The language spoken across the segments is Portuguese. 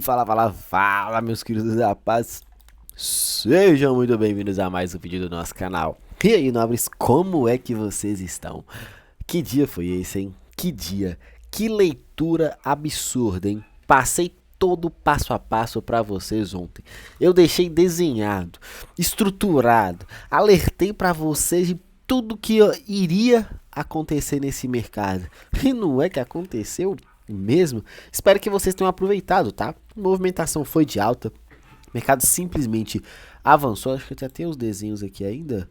Fala, meus queridos rapazes. Sejam muito bem-vindos a mais um vídeo do nosso canal. E aí, nobres, como é que vocês estão? Que dia foi esse, hein? Que dia, que leitura absurda, hein? Passei todo o passo a passo para vocês ontem. Eu deixei desenhado, estruturado, alertei para vocês de tudo que iria acontecer nesse mercado. E não é que aconteceu mesmo? Espero que vocês tenham aproveitado, tá? A movimentação foi de alta. O mercado simplesmente avançou. Acho que até tem os desenhos aqui ainda.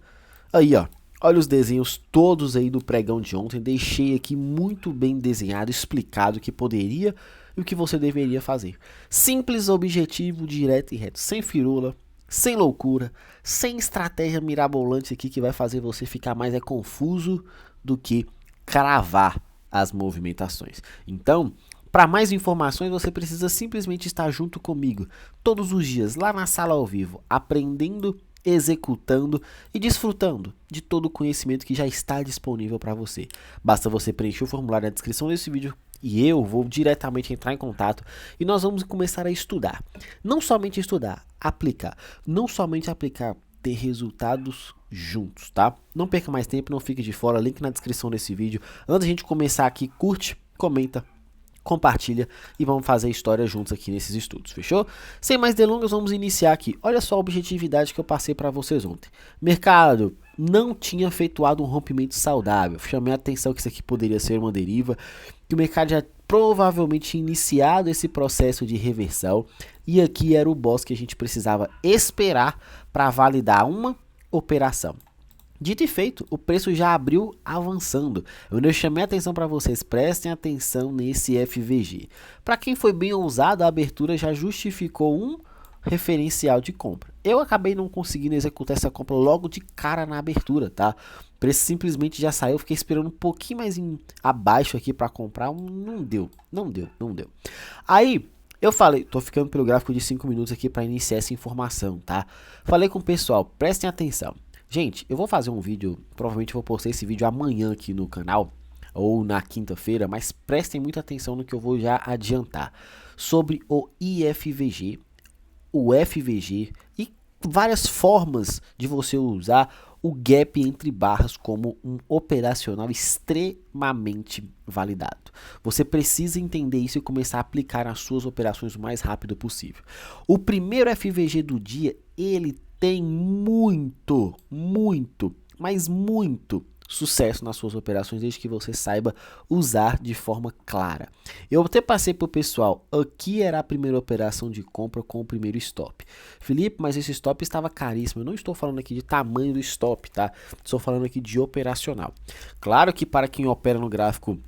Aí, ó. Olha os desenhos todos aí do pregão de ontem. Deixei aqui muito bem desenhado, explicado o que poderia e o que você deveria fazer. Simples, objetivo, direto e reto. Sem firula, sem loucura, sem estratégia mirabolante aqui que vai fazer você ficar mais confuso do que cravar as movimentações. Então, para mais informações, você precisa simplesmente estar junto comigo todos os dias lá na sala ao vivo, aprendendo, executando e desfrutando de todo o conhecimento que já está disponível para você. Basta você preencher o formulário na descrição desse vídeo e eu vou diretamente entrar em contato e nós vamos começar a estudar. Não somente estudar, aplicar. Não somente aplicar, ter resultados juntos, tá? Não perca mais tempo, não fique de fora, link na descrição desse vídeo. Antes de a gente começar aqui, curte, comenta, compartilha e vamos fazer história juntos aqui nesses estudos, fechou? Sem mais delongas, vamos iniciar aqui. Olha só a objetividade que eu passei para vocês ontem. Mercado não tinha efetuado um rompimento saudável. Chamei a atenção que isso aqui poderia ser uma deriva, que o mercado já provavelmente tinha iniciado esse processo de reversão e aqui era o boss que a gente precisava esperar para validar uma operação. Dito e feito, o preço já abriu avançando. Eu chamei a atenção para vocês, prestem atenção nesse FVG. Para quem foi bem ousado, a abertura já justificou um referencial de compra. Eu acabei não conseguindo executar essa compra logo de cara na abertura, tá? O preço simplesmente já saiu, fiquei esperando um pouquinho mais abaixo aqui para comprar, não deu. Aí, eu falei, tô ficando pelo gráfico de 5 minutos aqui para iniciar essa informação, tá? Falei com o pessoal, prestem atenção. Gente, eu vou fazer um vídeo, provavelmente vou postar esse vídeo amanhã aqui no canal, ou na quinta-feira, mas prestem muita atenção no que eu vou já adiantar, sobre o IFVG, o FVG e várias formas de você usar o gap entre barras como um operacional extremamente validado. Você precisa entender isso e começar a aplicar nas suas operações o mais rápido possível. O primeiro FVG do dia, ele tem muito sucesso nas suas operações desde que você saiba usar de forma clara. Eu até passei para o pessoal, aqui era a primeira operação de compra com o primeiro stop. Felipe, mas esse stop estava caríssimo. Eu não estou falando aqui de tamanho do stop, tá? Estou falando aqui de operacional. Claro que para quem opera no gráfico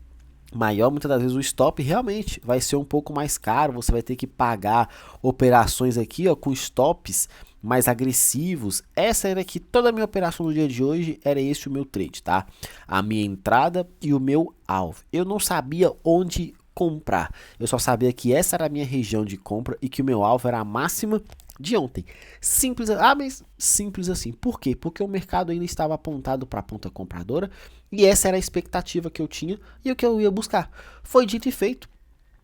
maior, muitas das vezes o stop realmente vai ser um pouco mais caro, você vai ter que pagar operações aqui, ó, com stops mais agressivos. Essa era aqui, toda a minha operação no dia de hoje era esse o meu trade, tá? A minha entrada e o meu alvo. Eu não sabia onde comprar, eu só sabia que essa era a minha região de compra e que o meu alvo era a máxima de ontem. Simples, mas simples assim. Por quê? Porque o mercado ainda estava apontado para a ponta compradora e essa era a expectativa que eu tinha e o que eu ia buscar. Foi dito e feito.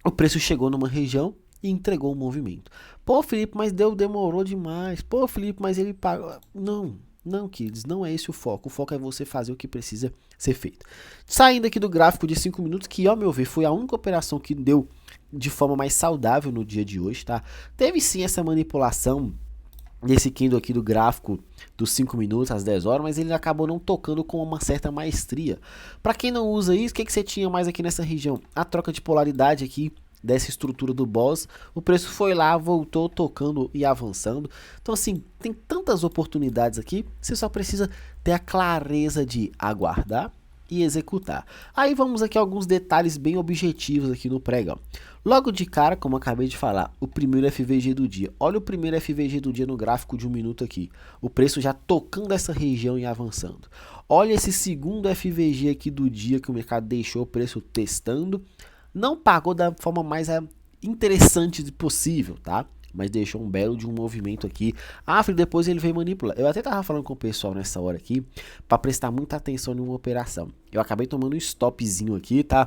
O preço chegou numa região e entregou o movimento. Pô, Felipe, mas demorou demais. Pô, Felipe, mas ele pagou. Não, queridos, não é esse o foco. O foco é você fazer o que precisa ser feito. Saindo aqui do gráfico de 5 minutos, que ao meu ver foi a única operação que deu de forma mais saudável no dia de hoje, tá? Teve sim essa manipulação desse candle aqui do gráfico dos 5 minutos às 10 horas, mas ele acabou não tocando com uma certa maestria. Para quem não usa isso, o que você tinha mais aqui nessa região? A troca de polaridade aqui dessa estrutura do boss, o preço foi lá, voltou tocando e avançando. Então assim, tem tantas oportunidades aqui, você só precisa ter a clareza de aguardar e executar. Aí vamos aqui a alguns detalhes bem objetivos aqui no pregão. Logo de cara, como eu acabei de falar, o primeiro FVG do dia. Olha o primeiro FVG do dia no gráfico de 1 minuto aqui. O preço já tocando essa região e avançando. Olha esse segundo FVG aqui do dia que o mercado deixou o preço testando. Não pagou da forma mais interessante possível, tá? Mas deixou um belo de um movimento aqui. Depois ele veio manipular. Eu até tava falando com o pessoal nessa hora aqui, para prestar muita atenção em uma operação. Eu acabei tomando um stopzinho aqui, tá?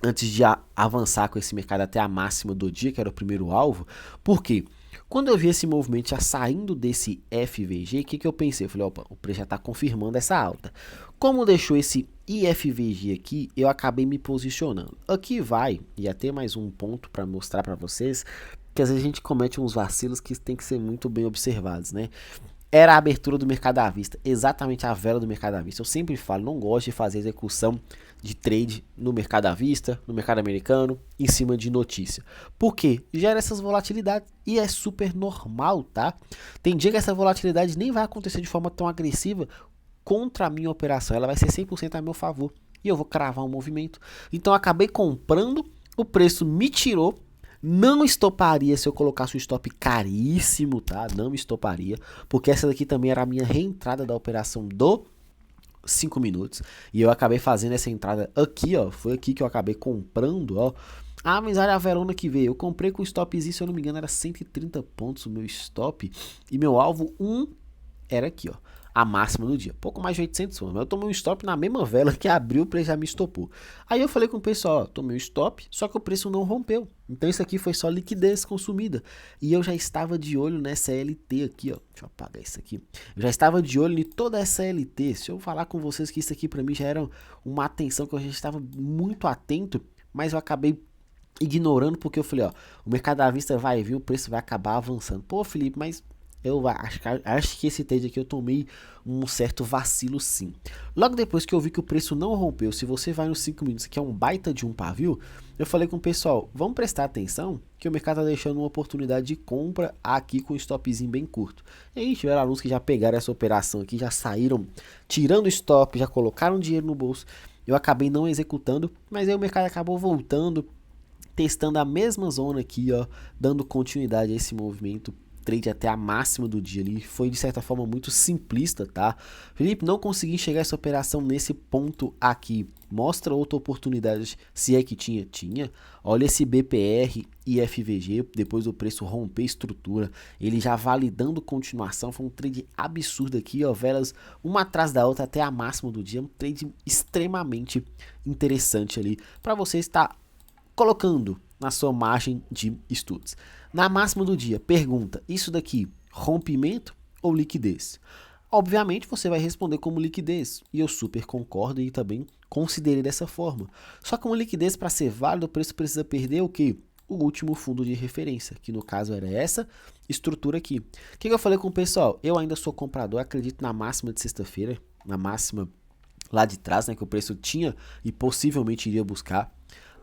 antes de avançar com esse mercado até a máxima do dia, que era o primeiro alvo. Por quê? Quando eu vi esse movimento já saindo desse FVG, o que eu pensei? Eu falei, opa, o preço já está confirmando essa alta. Como deixou esse IFVG aqui, eu acabei me posicionando. Aqui vai, e até mais um ponto para mostrar para vocês, que às vezes a gente comete uns vacilos que tem que ser muito bem observados, né? Era a abertura do mercado à vista, exatamente a vela do mercado à vista. Eu sempre falo, não gosto de fazer execução de trade no mercado à vista, no mercado americano, em cima de notícia. Por quê? Gera essas volatilidades e é super normal, tá? Tem dia que essa volatilidade nem vai acontecer de forma tão agressiva contra a minha operação, ela vai ser 100% a meu favor e eu vou cravar um movimento. Então eu acabei comprando, o preço me tirou. Não estoparia se eu colocasse o stop caríssimo, tá? Não estoparia, porque essa daqui também era a minha reentrada da operação do 5 minutos. E eu acabei fazendo essa entrada aqui, ó. Foi aqui que eu acabei comprando, ó. Ah, mas olha a Verona que veio. Eu comprei com stopzinho, se eu não me engano, era 130 pontos o meu stop. E meu alvo 1 era aqui, ó. A máxima do dia, pouco mais de 800 pontos, mas eu tomei um stop na mesma vela que abriu, o preço já me estopou. Aí eu falei com o pessoal, ó, tomei um stop, só que o preço não rompeu, então isso aqui foi só liquidez consumida, e eu já estava de olho nessa LT aqui, ó, deixa eu apagar isso aqui, eu já estava de olho em toda essa LT, se eu falar com vocês que isso aqui pra mim já era uma atenção que eu já estava muito atento, mas eu acabei ignorando porque eu falei, ó, o mercado à vista vai vir, o preço vai acabar avançando. Pô, Felipe, mas eu acho que esse trade aqui eu tomei um certo vacilo sim. Logo depois que eu vi que o preço não rompeu, se você vai nos 5 minutos, que é um baita de um pavio, eu falei com o pessoal, vamos prestar atenção que o mercado está deixando uma oportunidade de compra aqui com um stopzinho bem curto. E aí tiveram alunos que já pegaram essa operação aqui, já saíram tirando o stop, já colocaram dinheiro no bolso. Eu acabei não executando, mas aí o mercado acabou voltando, testando a mesma zona aqui, ó, dando continuidade a esse movimento trade até a máxima do dia ali, foi de certa forma muito simplista, tá? Felipe, não consegui enxergar essa operação nesse ponto aqui, mostra outra oportunidade, se é que tinha, olha esse BPR e FVG, depois do preço romper estrutura, ele já validando continuação, foi um trade absurdo aqui, ó, velas uma atrás da outra até a máxima do dia, um trade extremamente interessante ali, para você estar colocando na sua margem de estudos. Na máxima do dia, pergunta, isso daqui, rompimento ou liquidez? Obviamente você vai responder como liquidez, e eu super concordo e também considerei dessa forma. Só que uma liquidez, para ser válida, o preço precisa perder o quê? O último fundo de referência, que no caso era essa estrutura aqui. O que eu falei com o pessoal? Eu ainda sou comprador, acredito na máxima de sexta-feira, na máxima lá de trás, né, que o preço tinha e possivelmente iria buscar.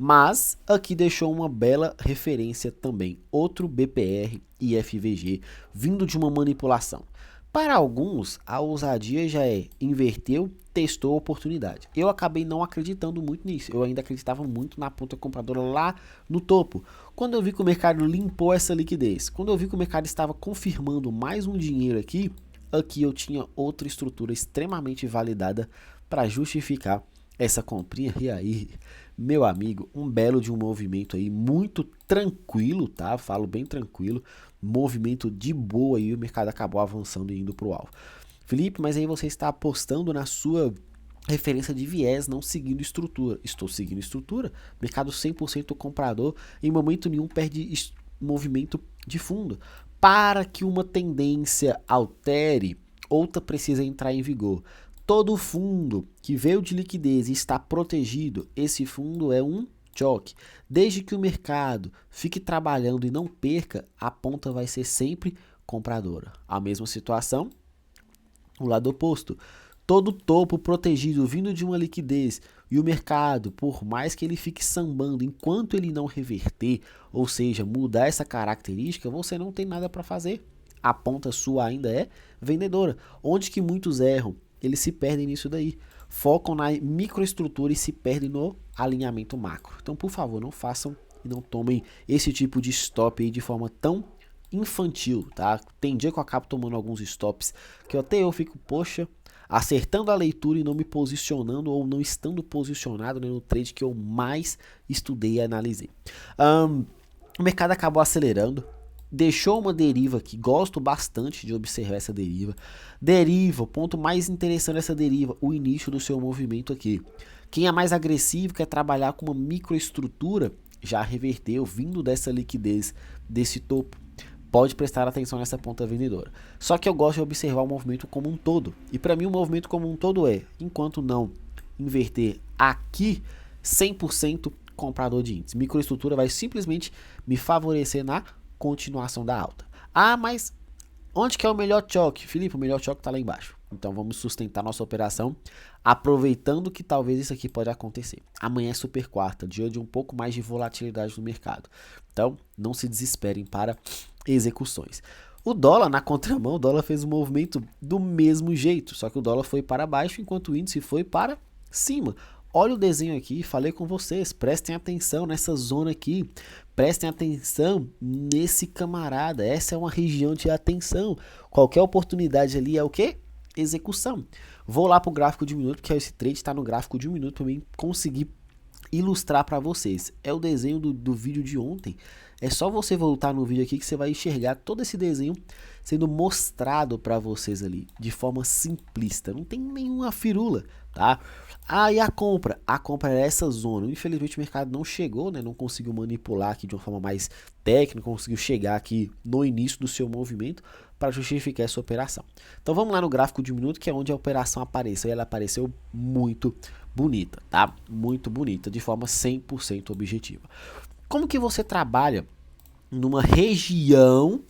Mas aqui deixou uma bela referência também, outro BPR e FVG vindo de uma manipulação. Para alguns, a ousadia já é inverteu, testou a oportunidade. Eu acabei não acreditando muito nisso, eu ainda acreditava muito na ponta compradora lá no topo. Quando eu vi que o mercado limpou essa liquidez, quando eu vi que o mercado estava confirmando mais um dinheiro aqui eu tinha outra estrutura extremamente validada para justificar essa comprinha. E aí, meu amigo, um belo de um movimento aí, muito tranquilo, tá? Falo bem tranquilo, movimento de boa e o mercado acabou avançando e indo pro alvo. Felipe, mas aí você está apostando na sua referência de viés, não seguindo estrutura. Estou seguindo estrutura, mercado 100% comprador, em momento nenhum perde movimento de fundo. Para que uma tendência altere, outra precisa entrar em vigor. Todo fundo que veio de liquidez e está protegido, esse fundo é um choque. Desde que o mercado fique trabalhando e não perca, a ponta vai ser sempre compradora. A mesma situação, o lado oposto. Todo topo protegido vindo de uma liquidez e o mercado, por mais que ele fique sambando, enquanto ele não reverter, ou seja, mudar essa característica, você não tem nada para fazer. A ponta sua ainda é vendedora. Onde que muitos erram? Eles se perdem nisso daí, focam na microestrutura e se perdem no alinhamento macro. Então, por favor, não façam e não tomem esse tipo de stop aí de forma tão infantil, tá? Tem dia que eu acabo tomando alguns stops que até eu fico, poxa, acertando a leitura e não me posicionando ou não estando posicionado, né, no trade que eu mais estudei e analisei. O mercado acabou acelerando, deixou uma deriva que gosto bastante de observar essa deriva. Deriva, o ponto mais interessante dessa deriva, o início do seu movimento aqui. Quem é mais agressivo, quer trabalhar com uma microestrutura, já reverteu, vindo dessa liquidez, desse topo, pode prestar atenção nessa ponta vendedora. Só que eu gosto de observar o movimento como um todo. E para mim o movimento como um todo é, enquanto não inverter aqui, 100% comprador de índice. Microestrutura vai simplesmente me favorecer na continuação da alta. Ah, mas onde que é o melhor choque? Felipe, o melhor choque está lá embaixo. Então vamos sustentar nossa operação, aproveitando que talvez isso aqui pode acontecer. Amanhã é super quarta, dia de um pouco mais de volatilidade no mercado. Então não se desesperem para execuções. O dólar, na contramão, o dólar fez um movimento do mesmo jeito, só que o dólar foi para baixo enquanto o índice foi para cima. Olha o desenho aqui, falei com vocês, prestem atenção nessa zona aqui, prestem atenção nesse camarada, essa é uma região de atenção. Qualquer oportunidade ali é o quê? Execução. Vou lá para o gráfico de 1 minuto, porque esse trade está no gráfico de 1 minuto para mim conseguir ilustrar para vocês. É o desenho do vídeo de ontem. É só você voltar no vídeo aqui que você vai enxergar todo esse desenho sendo mostrado para vocês ali, de forma simplista. Não tem nenhuma firula, tá? Ah, e a compra? A compra é essa zona. Infelizmente o mercado não chegou, né? Não conseguiu manipular aqui de uma forma mais técnica, conseguiu chegar aqui no início do seu movimento para justificar essa operação. Então vamos lá no gráfico de 1 minuto, que é onde a operação apareceu. E ela apareceu muito bonita, tá? Muito bonita, de forma 100% objetiva. Como que você trabalha numa região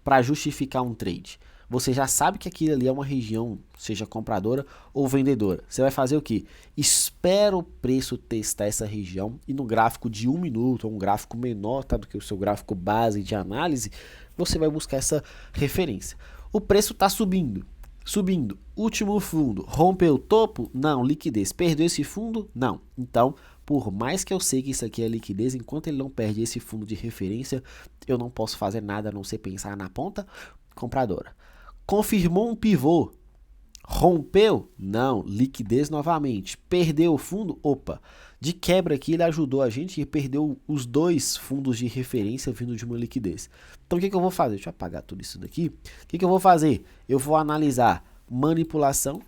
para justificar um trade? Você já sabe que aquilo ali é uma região, seja compradora ou vendedora. Você vai fazer o quê? Espera o preço testar essa região e no gráfico de 1 minuto, ou um gráfico menor, tá, do que o seu gráfico base de análise, você vai buscar essa referência. O preço está subindo. Subindo, último fundo, rompeu o topo? Não, liquidez. Perdeu esse fundo? Não. Então, por mais que eu sei que isso aqui é liquidez, enquanto ele não perde esse fundo de referência, eu não posso fazer nada a não ser pensar na ponta compradora. Confirmou um pivô? Rompeu? Não, liquidez novamente. Perdeu o fundo? Opa, de quebra aqui ele ajudou a gente e perdeu os 2 fundos de referência vindo de uma liquidez. Então o que eu vou fazer? Deixa eu apagar tudo isso daqui. O que eu vou fazer? Eu vou analisar manipulação,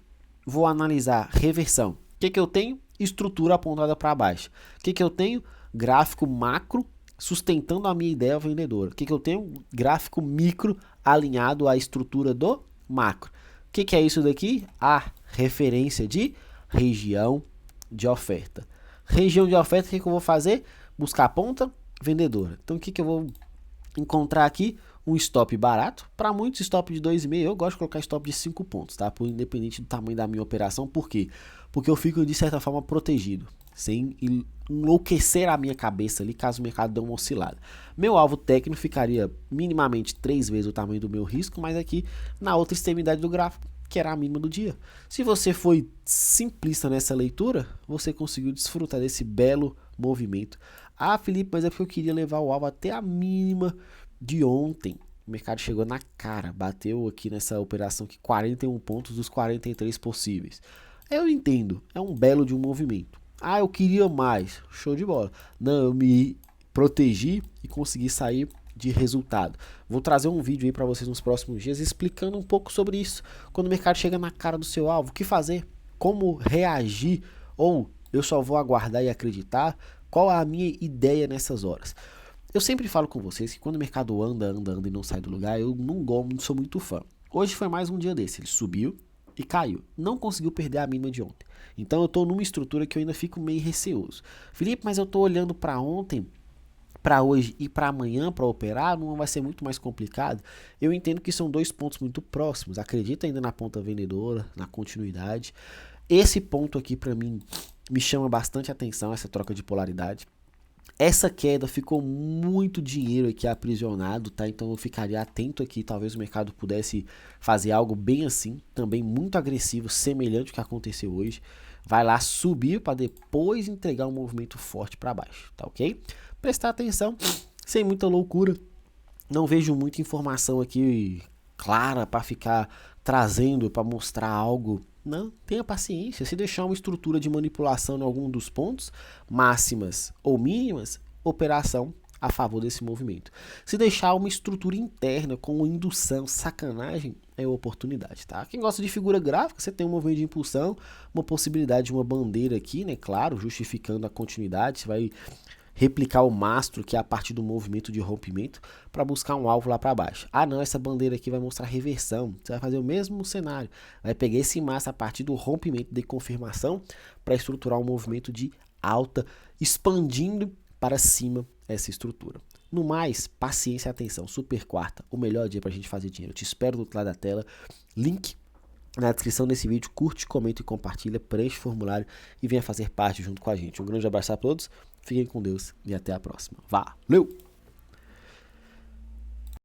vou analisar reversão. O que eu tenho? Estrutura apontada para baixo. O que eu tenho? Gráfico macro sustentando a minha ideia vendedora. O que eu tenho? Gráfico micro alinhado à estrutura do macro. O que é isso daqui? A referência de região de oferta. Região de oferta, o que eu vou fazer? Buscar a ponta vendedora. Então, o que eu vou encontrar aqui? Um stop barato. Para muitos, stop de 2,5. Eu gosto de colocar stop de 5 pontos, tá? Por independente do tamanho da minha operação. Por quê? Porque eu fico, de certa forma, protegido. Sem enlouquecer a minha cabeça ali, caso o mercado dê uma oscilada. Meu alvo técnico ficaria minimamente 3 vezes o tamanho do meu risco, mas aqui na outra extremidade do gráfico, que era a mínima do dia. Se você foi simplista nessa leitura, você conseguiu desfrutar desse belo movimento. Ah, Felipe, mas é porque eu queria levar o alvo até a mínima de ontem. O mercado chegou na cara, bateu aqui nessa operação que 41 pontos dos 43 possíveis. Eu entendo, é um belo de um movimento. Ah, eu queria mais. Show de bola. Não, eu me protegi e consegui sair de resultado. Vou trazer um vídeo aí para vocês nos próximos dias explicando um pouco sobre isso. Quando o mercado chega na cara do seu alvo, o que fazer? Como reagir? Ou eu só vou aguardar e acreditar? Qual a minha ideia nessas horas? Eu sempre falo com vocês que quando o mercado anda e não sai do lugar, eu não sou muito fã. Hoje foi mais um dia desse. Ele subiu e caiu. Não conseguiu perder a mínima de ontem. Então eu estou numa estrutura que eu ainda fico meio receoso. Felipe, mas eu estou olhando para ontem, para hoje e para amanhã para operar, não vai ser muito mais complicado. Eu entendo que são 2 pontos muito próximos. Acredito ainda na ponta vendedora, na continuidade. Esse ponto aqui para mim me chama bastante atenção, essa troca de polaridade. Essa queda ficou muito dinheiro aqui aprisionado, tá? Então eu ficaria atento aqui, talvez o mercado pudesse fazer algo bem assim, também muito agressivo, semelhante ao que aconteceu hoje. Vai lá subir para depois entregar um movimento forte para baixo, tá ok? Prestar atenção, sem muita loucura. Não vejo muita informação aqui clara para ficar trazendo, para mostrar algo. Não, tenha paciência. Se deixar uma estrutura de manipulação em algum dos pontos, máximas ou mínimas, operação a favor desse movimento. Se deixar uma estrutura interna com indução, sacanagem, é oportunidade, tá? Quem gosta de figura gráfica, você tem um movimento de impulsão, uma possibilidade de uma bandeira aqui, né? Claro, justificando a continuidade, você vai replicar o mastro, que é a partir do movimento de rompimento, para buscar um alvo lá para baixo. Ah não, essa bandeira aqui vai mostrar reversão, você vai fazer o mesmo cenário, vai pegar esse mastro a partir do rompimento de confirmação para estruturar um movimento de alta, expandindo para cima essa estrutura. No mais, paciência e atenção, super quarta, o melhor dia para a gente fazer dinheiro. Eu te espero do outro lado da tela, link na descrição desse vídeo, curte, comenta e compartilha, preenche o formulário e venha fazer parte junto com a gente. Um grande abraço a todos, fiquem com Deus e até a próxima. Valeu!